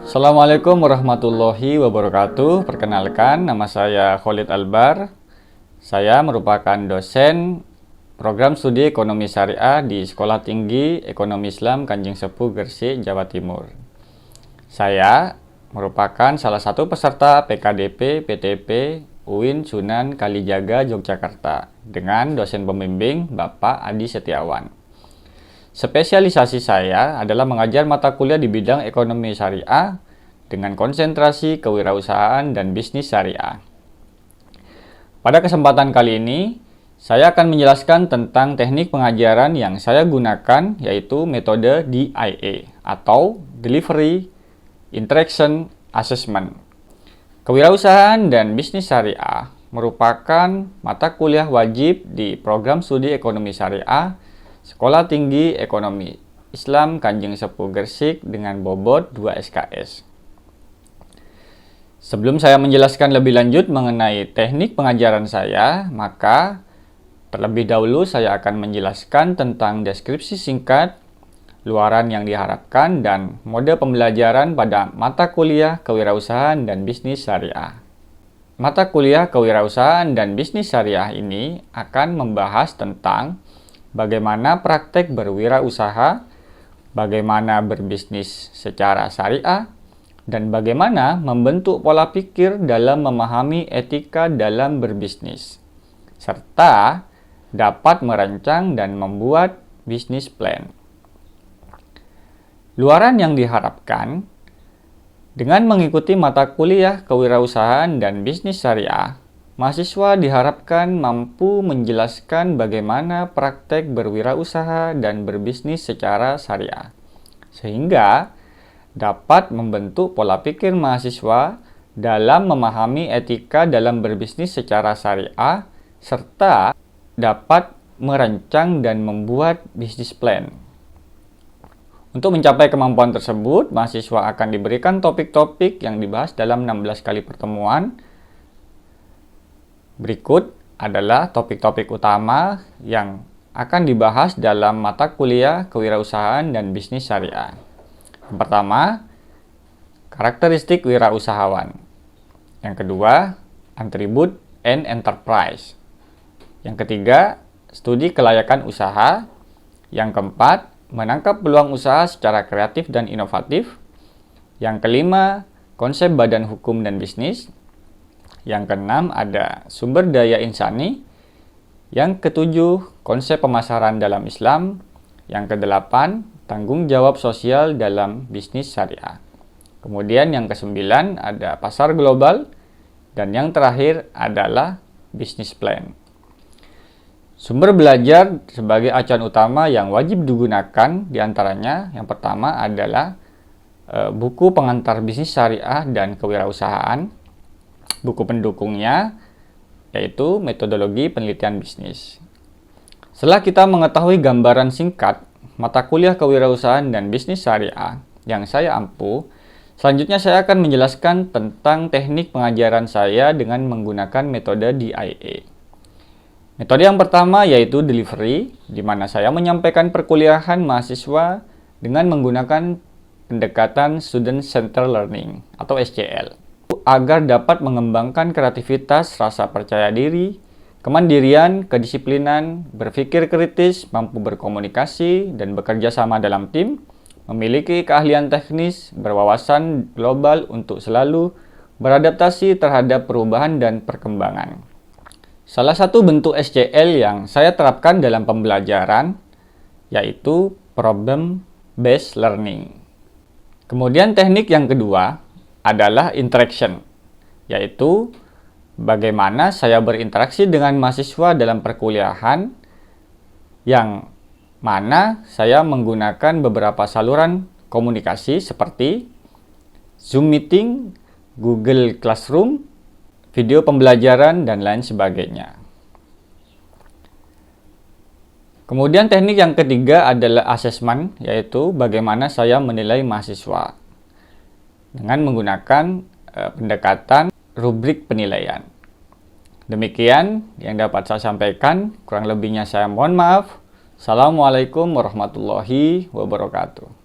Assalamualaikum warahmatullahi wabarakatuh. Perkenalkan, nama saya Khalid Albar. Saya merupakan dosen program studi ekonomi syariah di Sekolah Tinggi Ekonomi Islam Kanjeng Sepuh Gresik, Jawa Timur. Saya merupakan salah satu peserta PKDP PTP UIN Sunan Kalijaga Yogyakarta dengan dosen pembimbing Bapak Adi Setiawan. Spesialisasi saya adalah mengajar mata kuliah di bidang ekonomi syariah dengan konsentrasi kewirausahaan dan bisnis syariah. Pada kesempatan kali ini, saya akan menjelaskan tentang teknik pengajaran yang saya gunakan, yaitu metode DIA atau Delivery Interaction Assessment. Kewirausahaan dan bisnis syariah merupakan mata kuliah wajib di program studi ekonomi syariah Sekolah Tinggi Ekonomi Islam Kanjeng Sepuh Gresik dengan bobot 2 SKS. Sebelum saya menjelaskan lebih lanjut mengenai teknik pengajaran saya, maka terlebih dahulu saya akan menjelaskan tentang deskripsi singkat, luaran yang diharapkan, dan mode pembelajaran pada mata kuliah kewirausahaan dan bisnis syariah. Mata kuliah kewirausahaan dan bisnis syariah ini akan membahas tentang bagaimana praktek berwirausaha, bagaimana berbisnis secara syariah, dan bagaimana membentuk pola pikir dalam memahami etika dalam berbisnis, serta dapat merancang dan membuat bisnis plan. Luaran yang diharapkan dengan mengikuti mata kuliah kewirausahaan dan bisnis syariah, mahasiswa diharapkan mampu menjelaskan bagaimana praktek berwirausaha dan berbisnis secara syariah, sehingga dapat membentuk pola pikir mahasiswa dalam memahami etika dalam berbisnis secara syariah, serta dapat merancang dan membuat bisnis plan. Untuk mencapai kemampuan tersebut, mahasiswa akan diberikan topik-topik yang dibahas dalam 16 kali pertemuan. Berikut adalah topik-topik utama yang akan dibahas dalam mata kuliah kewirausahaan dan bisnis syariah. Yang pertama, karakteristik wirausahawan. Yang kedua, atribut and enterprise. Yang ketiga, studi kelayakan usaha. Yang keempat, menangkap peluang usaha secara kreatif dan inovatif. Yang kelima, konsep badan hukum dan bisnis. Yang keenam, ada sumber daya insani. Yang ketujuh, konsep pemasaran dalam Islam. Yang kedelapan, tanggung jawab sosial dalam bisnis syariah. Kemudian yang kesembilan, ada pasar global. Dan yang terakhir adalah bisnis plan. Sumber belajar sebagai acuan utama yang wajib digunakan diantaranya yang pertama adalah buku pengantar bisnis syariah dan kewirausahaan. Buku pendukungnya yaitu metodologi penelitian bisnis. Setelah kita mengetahui gambaran singkat mata kuliah kewirausahaan dan bisnis syariah yang saya ampu, selanjutnya saya akan menjelaskan tentang teknik pengajaran saya dengan menggunakan metode DIA. Metode yang pertama yaitu delivery, di mana saya menyampaikan perkuliahan mahasiswa dengan menggunakan pendekatan Student Centered Learning atau SCL, agar dapat mengembangkan kreativitas, rasa percaya diri, kemandirian, kedisiplinan, berpikir kritis, mampu berkomunikasi dan bekerja sama dalam tim, memiliki keahlian teknis, berwawasan global untuk selalu beradaptasi terhadap perubahan dan perkembangan. Salah satu bentuk SCL yang saya terapkan dalam pembelajaran yaitu problem based learning. Kemudian teknik yang kedua adalah interaction, yaitu bagaimana saya berinteraksi dengan mahasiswa dalam perkuliahan, yang mana saya menggunakan beberapa saluran komunikasi seperti Zoom Meeting, Google Classroom, video pembelajaran, dan lain sebagainya. Kemudian teknik yang ketiga adalah assessment, yaitu bagaimana saya menilai mahasiswa dengan menggunakan pendekatan rubrik penilaian. Demikian yang dapat saya sampaikan, kurang lebihnya saya mohon maaf. Assalamualaikum warahmatullahi wabarakatuh.